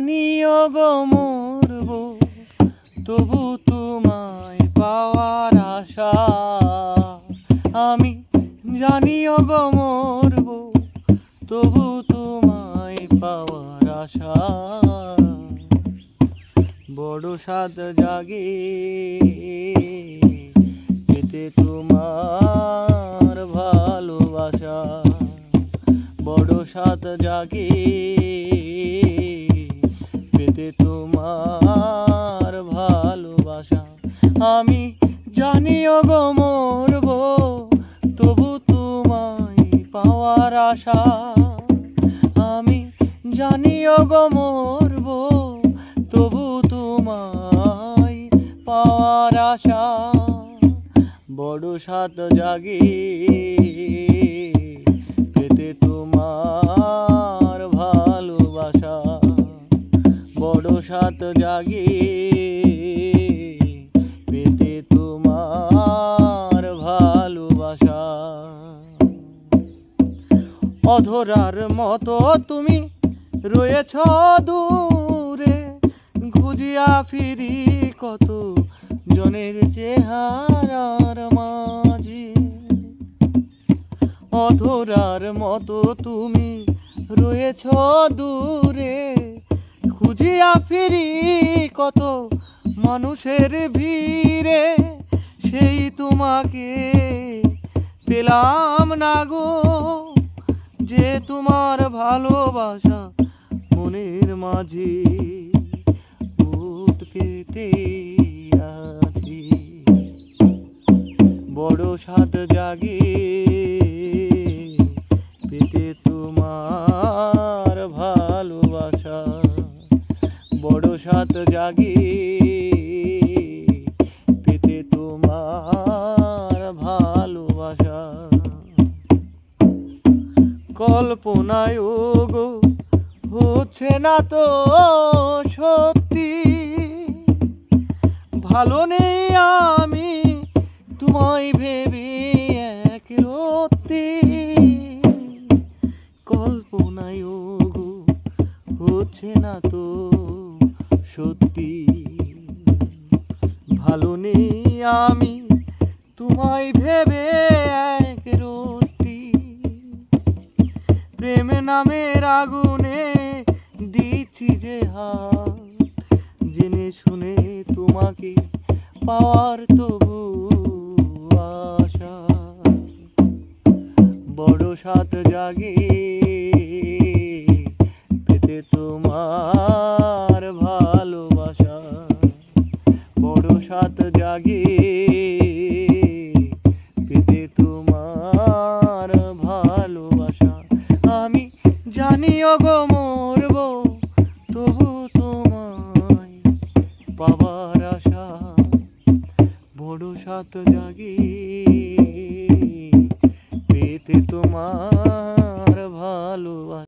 জানিও গো মরবো তবু তোমায় পাওয়ার আশা। আমি জানিও গো মরবো তবু তোমায় পাওয়ার আশা। বড় সাদ জাগে পেতে তোমার ভালোবাসা। বড় সাদ জাগে পেতে তোমার ভালোবাসা। আমি জানিও গো মরবো তবু তোমায় পাওয়ার আশা। আমি জানিও গো মরবো তবু তোমায় পাওয়ার আশা। বড় সাদ জাগে পেতে তোমার ভালোবাসা। বড় সাদ জাগে পেতে তোমার ভালোবাসা। অধরার মতো তুমি রয়েছ দূরে, খুঁজিয়া ফিরি কত জনের চেহারার মাঝে। অধরার মতো তুমি রয়েছ দূরে, খুঁজিয়া ফিরি কত মানুষের ভিড়ে। সেই তোমাকে পেলাম না গো, যে তোমার ভালোবাসা মনের মাঝে ভূত পেতে আছি। বড় সাদ জাগে পেতে তোমার ভালোবাসা। বড় সাদ জাগে পেতে তোমার ভালোবাসা। কল্পনায় গো হচ্ছে না তো সত্যি, ভালো নেই আমি তোমায় ভেবে এক রত্তি। কল্পনায় গো হচ্ছে না তো সত্যি, ভালো নেই আমি তোমায় ভেবে এক রত্তি। প্রেম নামের আগুনে দিচ্ছি যে হাত, জেনে শুনে তোমাকে পাওয়ার তবু আশা। বড় সাদ জাগে পেতে তোমার ভালোবাসা। বড় সাদ জাগে পেতে তোমার ভালোবাসা। আমি জানিও গো মরবো তবু তোমায় পাওয়ার আশা। বড় সাদ জাগে পেতে তোমার ভালোবাসা।